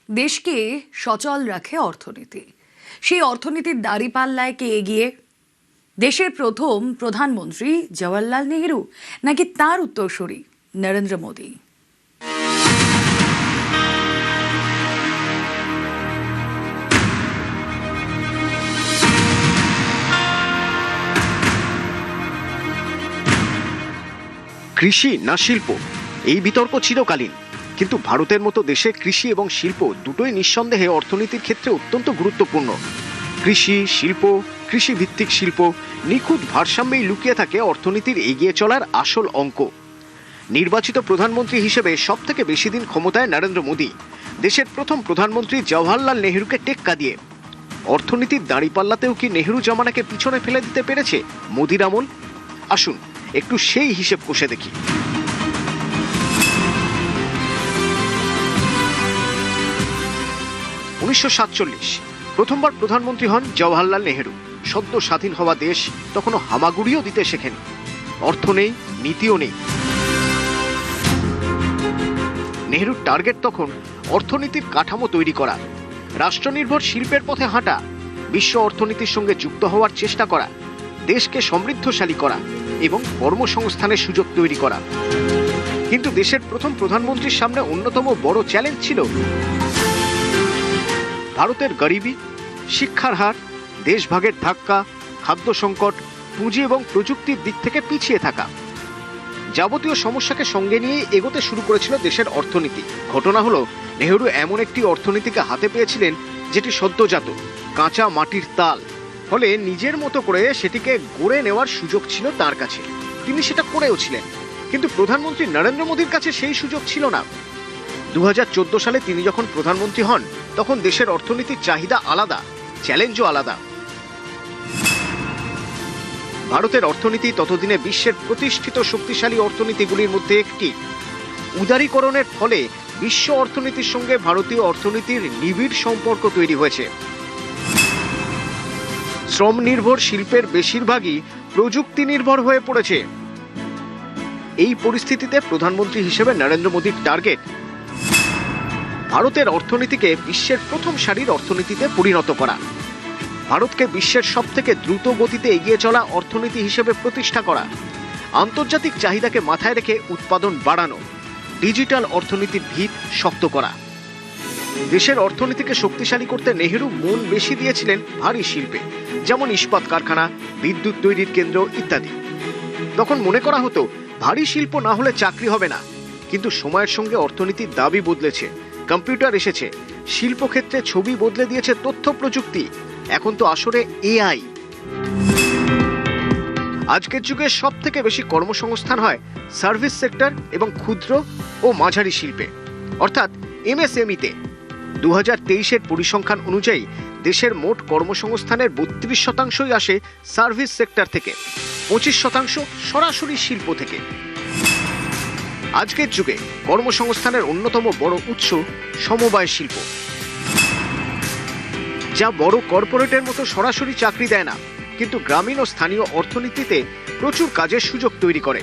দেশকে সচল রাখে অর্থনীতি। সেই অর্থনীতির দাঁড়িপাল্লায় কে এগিয়ে? দেশের প্রথম প্রধানমন্ত্রী জওহরলাল নেহেরু নাকি তার উত্তরসূরি নরেন্দ্র মোদী? কৃষি না শিল্প, এই বিতর্ক চিরকালীন। কিন্তু ভারতের মতো দেশে কৃষি এবং শিল্প দুটোই নিঃসন্দেহে অর্থনীতির ক্ষেত্রে অত্যন্ত গুরুত্বপূর্ণ। কৃষি, শিল্প, কৃষিভিত্তিক শিল্প নিখুঁত ভারসাম্যেই লুকিয়ে থাকে অর্থনীতির এগিয়ে চলার আসল অঙ্ক। নির্বাচিত প্রধানমন্ত্রী হিসেবে সবথেকে বেশি দিন ক্ষমতায় নরেন্দ্র মোদী, দেশের প্রথম প্রধানমন্ত্রী জওহরলাল নেহেরুকে টেক্কা দিয়ে অর্থনীতির দাঁড়িপাল্লাতেও কি নেহেরু জামানাকে পিছনে ফেলে দিতে পেরেছে মোদীর আমল? আসুন একটু সেই হিসেব কষে দেখি। উনিশশো 1947 প্রথমবার প্রধানমন্ত্রী হন জওহরলাল নেহেরু। সদ্য স্বাধীন হওয়া দেশ তখনও হামাগুড়িও দিতে শেখেনি। অর্থ নেই, নীতিও নেই। নেহেরুর টার্গেট তখন অর্থনীতির কাঠামো তৈরি করা, রাষ্ট্রনির্ভর শিল্পের পথে হাঁটা, বিশ্ব অর্থনীতির সঙ্গে যুক্ত হওয়ার চেষ্টা করা, দেশকে সমৃদ্ধশালী করা এবং কর্মসংস্থানের সুযোগ তৈরি করা। কিন্তু দেশের প্রথম প্রধানমন্ত্রীর সামনে অন্যতম বড় চ্যালেঞ্জ ছিল ভারতের গরিবি, শিক্ষার হার, দেশভাগের ধাক্কা, খাদ্য সংকট, পুঁজি এবং প্রযুক্তির দিক থেকে পিছিয়ে থাকা। যাবতীয় সমস্যাকে সঙ্গে নিয়ে এগোতে শুরু করেছিল দেশের অর্থনীতি। ঘটনা হলো, নেহেরু এমন একটি অর্থনীতিকে হাতে পেয়েছিলেন যেটি সদ্যজাত, কাঁচা মাটির তাল। ফলে নিজের মতো করে সেটিকে গড়ে নেওয়ার সুযোগ ছিল তার কাছে। তিনি সেটা করেও ছিলেন। কিন্তু প্রধানমন্ত্রী নরেন্দ্র মোদীর কাছে সেই সুযোগ ছিল না। 2014 সালে তিনি যখন প্রধানমন্ত্রী হন, তখন দেশের অর্থনীতির চাহিদা আলাদা, চ্যালেঞ্জও আলাদা। ভারতের অর্থনীতি ততদিনে বিশ্বের প্রতিষ্ঠিত শক্তিশালী অর্থনীতিগুলির মধ্যে একটি। উদারীকরণের ফলে বিশ্ব অর্থনীতির সঙ্গে ভারতীয় অর্থনীতির নিবিড় সম্পর্ক তৈরি হয়েছে। শ্রম নির্ভর শিল্পের বেশিরভাগই প্রযুক্তি নির্ভর হয়ে পড়েছে। এই পরিস্থিতিতে প্রধানমন্ত্রী হিসেবে নরেন্দ্র মোদীর টার্গেট ভারতের অর্থনীতিকে বিশ্বের প্রথম সারির অর্থনীতিতে পরিণত করা, ভারতকে বিশ্বের সবথেকে দ্রুত গতিতে এগিয়ে চলা অর্থনীতি হিসেবে প্রতিষ্ঠা করা, আন্তর্জাতিক চাহিদাকে মাথায় রেখে উৎপাদন বাড়ানো, ডিজিটাল অর্থনীতির ভিত শক্ত করা। দেশের অর্থনীতিকে শক্তিশালী করতে নেহেরু মন বেশি দিয়েছিলেন ভারী শিল্পে, যেমন ইস্পাত কারখানা, বিদ্যুৎ তৈরির কেন্দ্র ইত্যাদি। তখন মনে করা হতো ভারী শিল্প না হলে চাকরি হবে না। কিন্তু সময়ের সঙ্গে অর্থনীতির দাবি বদলেছে, কম্পিউটার এসেছে, শিল্পক্ষেত্রে ছবি বদলে দিয়েছে তথ্য প্রযুক্তি, এখন তো আসলে এআই। আজকের যুগে সব থেকে বেশি কর্মসংস্থান হয় সার্ভিস সেক্টর এবং ক্ষুদ্র ও মাঝারি শিল্পে, অর্থাৎ এমএসএমইতে। 2023-এর পরিসংখ্যান অনুযায়ী দেশের মোট কর্মসংস্থানের 32% আসে সার্ভিস সেক্টর থেকে, 25% সরাসরি শিল্প থেকে। আজকের যুগে কর্মসংস্থানের অন্যতম বড় উৎস সমবায় শিল্প, যা বড় কর্পোরেটের মতো সরাসরি চাকরি দেয় না, কিন্তু গ্রামীণ ও স্থানীয় অর্থনীতিতে প্রচুর কাজের সুযোগ তৈরি করে,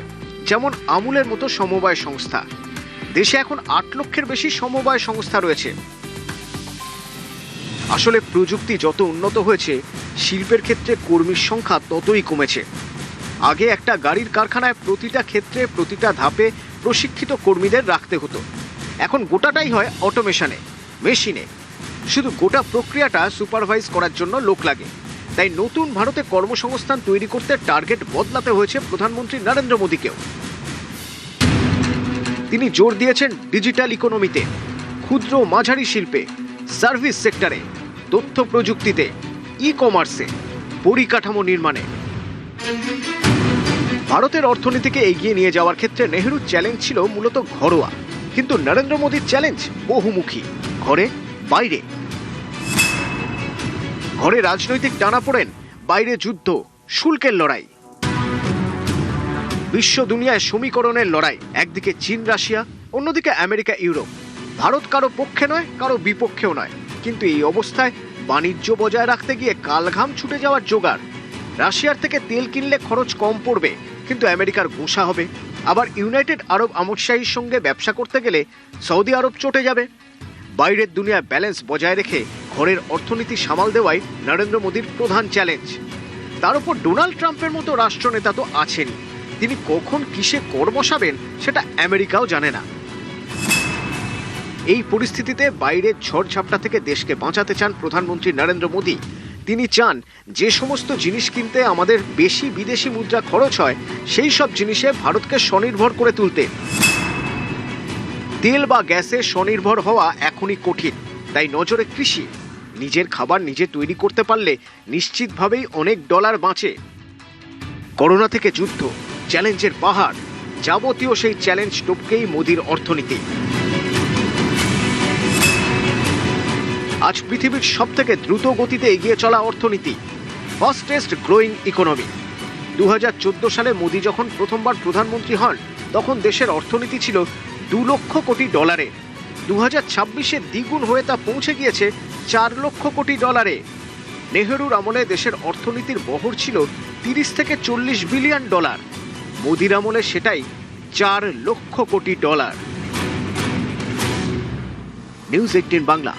যেমন আমুলের মতো সমবায় সংস্থা। দেশে এখন 8 লক্ষের বেশি সমবায় সংস্থা রয়েছে। আসলে প্রযুক্তি যত উন্নত হয়েছে, শিল্পের ক্ষেত্রে কর্মীর সংখ্যা ততই কমেছে। আগে একটা গাড়ির কারখানায় প্রতিটা ক্ষেত্রে, প্রতিটা ধাপে প্রশিক্ষিত কর্মীদের রাখতে হতো। এখন গোটাটাই হয় অটোমেশনে, মেশিনে। শুধু গোটা প্রক্রিয়াটা সুপারভাইজ করার জন্য লোক লাগে। তাই নতুন ভারতে কর্মসংস্থান তৈরি করতে টার্গেট বদলাতে হয়েছে প্রধানমন্ত্রী নরেন্দ্র মোদীকেও। তিনি জোর দিয়েছেন ডিজিটাল ইকোনমিতে, ক্ষুদ্র মাঝারি শিল্পে, সার্ভিস সেক্টরে, তথ্য প্রযুক্তিতে, ই কমার্সে, পরিকাঠামো নির্মাণে। ভারতের অর্থনীতিকে এগিয়ে নিয়ে যাওয়ার ক্ষেত্রে নেহেরুর চ্যালেঞ্জ ছিল মূলত ঘরোয়া, কিন্তু নরেন্দ্র মোদীর চ্যালেঞ্জ বহুমুখী, ঘরে বাইরে। ঘরে রাজনৈতিক টানাপোড়েন, বাইরে যুদ্ধ, শুল্কের লড়াই, বিশ্ব দুনিয়ায় সমীকরণের লড়াই। একদিকে চীন রাশিয়া, অন্যদিকে আমেরিকা ইউরোপ। ভারত কারো পক্ষে নয়, কারো বিপক্ষেও নয়। কিন্তু এই অবস্থায় বাণিজ্য বজায় রাখতে গিয়ে কালঘাম ছুটে যাওয়ার জোগাড়। রাশিয়ার থেকে তেল কিনলে খরচ কম পড়বে, কিন্তু আমেরিকার গোসা হবে। আবার ইউনাইটেড আরব আমীরশাহীর সঙ্গে ব্যবসা করতে গেলে সৌদি আরব চটে যাবে। বাইরের দুনিয়ায় ব্যালেন্স বজায় রেখে ঘরের অর্থনীতি সামাল দেওয়াই নরেন্দ্র মোদীর প্রধান চ্যালেঞ্জ। তার উপর ডোনাল্ড ট্রাম্পের মতো রাষ্ট্রনেতা তো আছেনই, তিনি কখন কিসে কর বসাবেন সেটা আমেরিকাও জানে না। এই পরিস্থিতিতে বাইরের ঝড়ঝাপটা থেকে দেশকে বাঁচাতে চান প্রধানমন্ত্রী নরেন্দ্র মোদী। তিনি চান যে সমস্ত জিনিস কিনতে আমাদের বেশি বিদেশি মুদ্রা খরচ হয় সেই সব জিনিসে ভারতকে স্বনির্ভর করে তুলতে। তেল বা গ্যাসে স্বনির্ভর হওয়া এখনই কঠিন, তাই নজরে কৃষি। নিজের খাবার নিজে তৈরি করতে পারলে নিশ্চিতভাবেই অনেক ডলার বাঁচে। করোনা থেকে যুদ্ধ, চ্যালেঞ্জের পাহাড়, যাবতীয় সেই চ্যালেঞ্জ টপকেই মোদীর অর্থনীতি। আজ পৃথিবীর সবথেকে দ্রুত গতিতে এগিয়ে চলা অর্থনীতি, ফাস্টেস্ট গ্রোয়িং ইকোনমি। 2014 সালে মোদী যখন প্রথমবার প্রধানমন্ত্রী হন তখন দেশের অর্থনীতি ছিল 2 লক্ষ কোটি ডলারে। 2026-এ দ্বিগুণ হয়ে তা পৌঁছে গিয়েছে 4 লক্ষ কোটি ডলারে। নেহেরুর আমলে দেশের অর্থনীতির বহর ছিল 30 থেকে 40 বিলিয়ন ডলার। মোদীর আমলে সেটাই 4 লক্ষ কোটি ডলার। নিউজ 18 বাংলা।